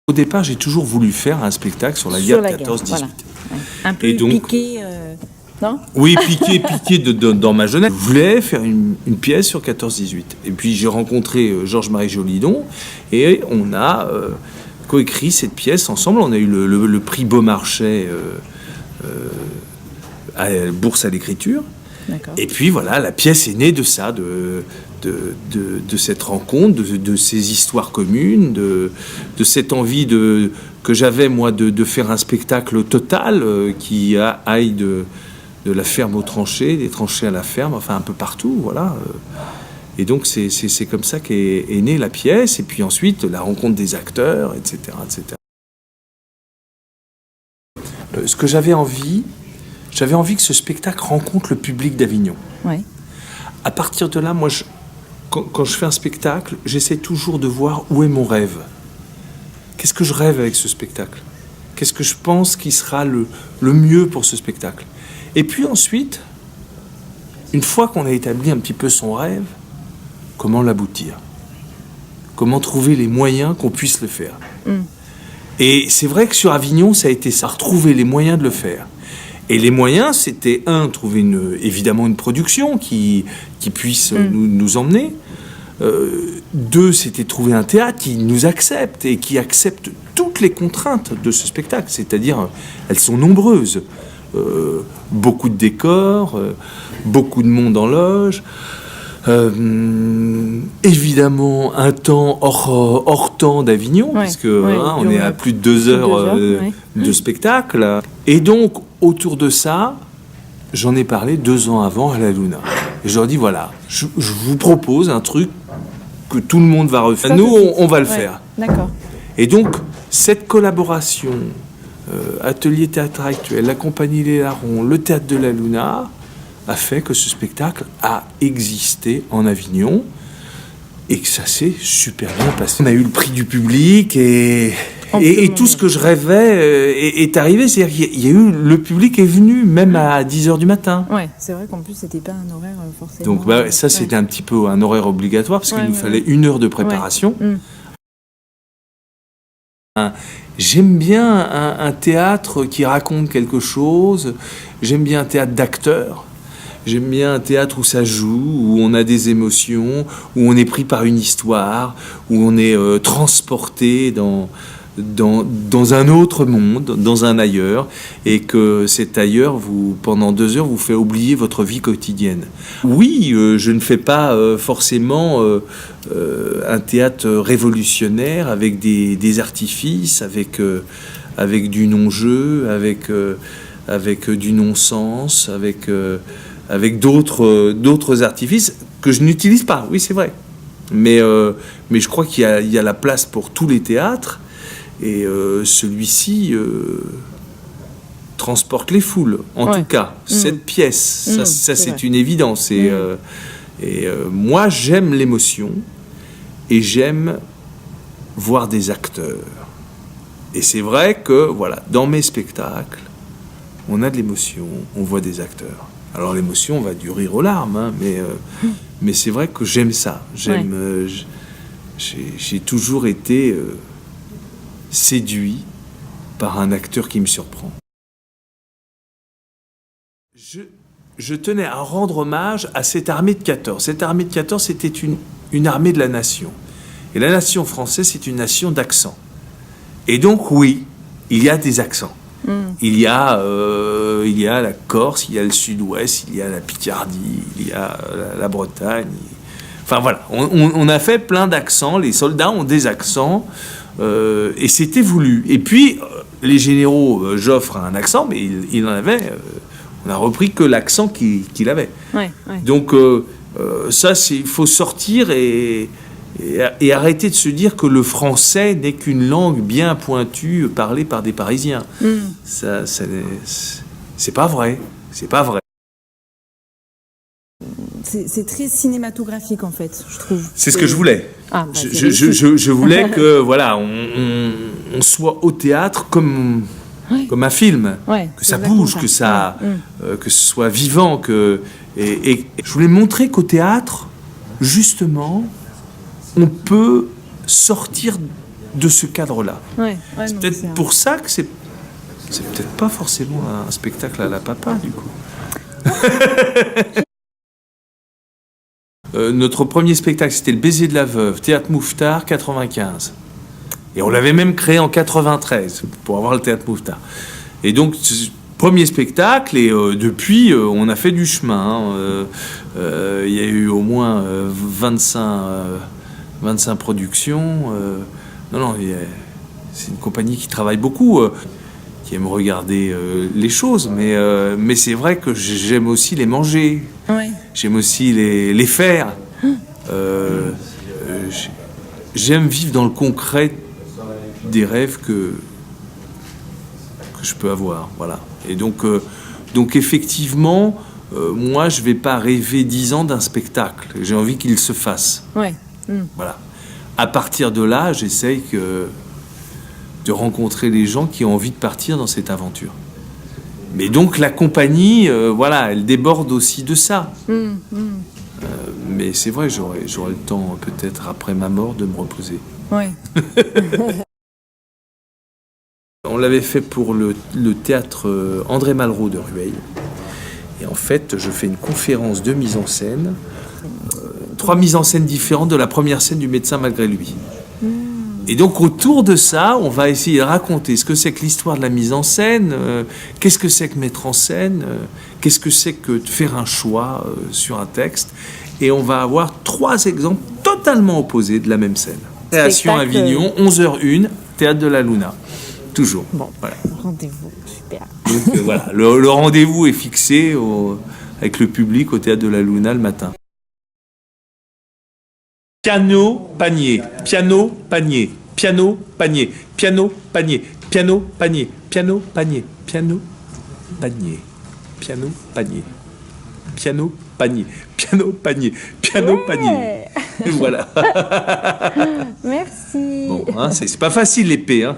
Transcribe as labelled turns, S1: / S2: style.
S1: Au départ, j'ai toujours voulu faire un spectacle sur la guerre de 14-18.
S2: Voilà. Ouais. Un peu
S1: Et donc,
S2: piqué, non?
S1: oui, piqué dans ma jeunesse. Je voulais faire une pièce sur 14-18. Et puis j'ai rencontré Georges-Marie Jolidon et on a coécrit cette pièce ensemble. On a eu le prix Beaumarchais à la Bourse à l'écriture.
S2: D'accord.
S1: Et puis voilà, la pièce est née de ça, de cette rencontre, de ces histoires communes, de cette envie que j'avais moi de faire un spectacle total qui aille de la ferme aux tranchées, des tranchées à la ferme, enfin un peu partout, voilà. Et donc c'est comme ça qu'est née la pièce, et puis ensuite la rencontre des acteurs, etc., etc. Ce que j'avais envie que ce spectacle rencontre le public d'Avignon.
S2: Ouais.
S1: À partir de là, moi, quand je fais un spectacle, j'essaie toujours de voir où est mon rêve. Qu'est-ce que je rêve avec ce spectacle? Qu'est-ce que je pense qui sera le mieux pour ce spectacle? Et puis ensuite, une fois qu'on a établi un petit peu son rêve, comment l'aboutir? Comment trouver les moyens qu'on puisse le faire? Et c'est vrai que sur Avignon, ça a été ça, retrouver les moyens de le faire. Et les moyens, c'était trouver évidemment une production qui puisse nous emmener. 2, c'était trouver un théâtre qui nous accepte et qui accepte toutes les contraintes de ce spectacle. C'est-à-dire, elles sont nombreuses. Beaucoup de décors, beaucoup de monde en loge. Évidemment, un temps hors temps d'Avignon, puisque on est à plus de 2 heures de spectacle. Et donc, autour de ça, j'en ai parlé 2 ans avant à la Luna. Et je leur dis, voilà, je vous propose un truc que tout le monde va refaire. Nous, on va le faire.
S2: D'accord.
S1: Et donc, cette collaboration, Atelier Théâtre Actuel, la Compagnie Les Larrons, le Théâtre de la Luna, a fait que ce spectacle a existé en Avignon et que ça s'est super bien passé. On a eu le prix du public et tout ce que je rêvais est arrivé. C'est-à-dire qu'il y a eu, le public est venu même à 10h du matin.
S2: Ouais, c'est vrai qu'en plus, c'était pas un horaire forcément...
S1: Donc ça, c'était un petit peu un horaire obligatoire parce qu'il nous fallait 1 heure de préparation. J'aime bien un théâtre qui raconte quelque chose. J'aime bien un théâtre d'acteurs. J'aime bien un théâtre où ça joue, où on a des émotions, où on est pris par une histoire, où on est transporté dans un autre monde, dans un ailleurs, et que cet ailleurs, pendant 2 heures, vous fait oublier votre vie quotidienne. Oui, je ne fais pas forcément un théâtre révolutionnaire avec des artifices, avec du non-jeu, avec du non-sens, avec d'autres artifices que je n'utilise pas, oui c'est vrai. Mais je crois qu'il y a la place pour tous les théâtres, et celui-ci transporte les foules, en tout cas. Cette pièce, ça c'est une évidence. Et moi j'aime l'émotion, et j'aime voir des acteurs. Et c'est vrai que, voilà, dans mes spectacles, on a de l'émotion, on voit des acteurs. Alors l'émotion va du rire aux larmes, mais c'est vrai que j'aime ça. J'ai toujours été séduit par un acteur qui me surprend. Je tenais à rendre hommage à cette armée de 14. Cette armée de 14, c'était une armée de la nation. Et la nation française, c'est une nation d'accents. Et donc oui, il y a des accents. Il y a la Corse, il y a le Sud-Ouest, il y a la Picardie, il y a la Bretagne. Enfin voilà, on a fait plein d'accents. Les soldats ont des accents et c'était voulu. Et puis les généraux, Joffre a un accent, mais il en avait. On a repris que l'accent qu'il avait. Donc ça, il faut sortir et arrêter de se dire que le français n'est qu'une langue bien pointue parlée par des Parisiens. Ça, c'est pas vrai. C'est pas vrai.
S2: C'est très cinématographique en fait, je trouve.
S1: C'est ce que je voulais. Je voulais que voilà, on soit au théâtre comme un film, que ça bouge, que ce soit vivant, et je voulais montrer qu'au théâtre, justement, on peut sortir de ce cadre-là.
S2: Ouais,
S1: C'est
S2: non,
S1: peut-être pour ça que c'est peut-être pas forcément un spectacle à la papa, du coup. Notre premier spectacle, c'était Le Baiser de la Veuve, Théâtre Mouffetard, 95. Et on l'avait même créé en 93 pour avoir le Théâtre Mouffetard. Et donc, premier spectacle, et depuis, on a fait du chemin. Il y a eu au moins 25 productions. Non, c'est une compagnie qui travaille beaucoup, qui aime regarder les choses. Mais c'est vrai que j'aime aussi les manger.
S2: Ouais.
S1: J'aime aussi les faire. J'aime vivre dans le concret des rêves que je peux avoir. Voilà. Et donc effectivement, moi, je ne vais pas rêver 10 ans d'un spectacle. J'ai envie qu'il se fasse.
S2: Ouais.
S1: Voilà. À partir de là, j'essaye de rencontrer les gens qui ont envie de partir dans cette aventure. Mais donc la compagnie, voilà, elle déborde aussi de ça. Mais c'est vrai, j'aurai le temps, peut-être après ma mort, de me reposer.
S2: Ouais.
S1: On l'avait fait pour le théâtre André Malraux de Rueil. Et en fait, je fais une conférence de mise en scène, 3 mises en scène différentes de la première scène du Médecin malgré lui. Et donc autour de ça, on va essayer de raconter ce que c'est que l'histoire de la mise en scène, qu'est-ce que c'est que mettre en scène, qu'est-ce que c'est que de faire un choix sur un texte. Et on va avoir 3 exemples totalement opposés de la même scène. Création à Avignon, 11h01, Théâtre de la Luna. Toujours.
S2: Bon,
S1: voilà.
S2: Rendez-vous, super.
S1: Donc voilà, le rendez-vous est fixé avec le public au Théâtre de la Luna le matin. Piano, panier, piano, panier, piano, panier, piano, panier, piano, panier, piano, panier, piano, panier, piano, panier, piano, panier, piano, panier, piano, panier. Voilà.
S2: Merci.
S1: Bon, hein, c'est pas facile l'épée, hein.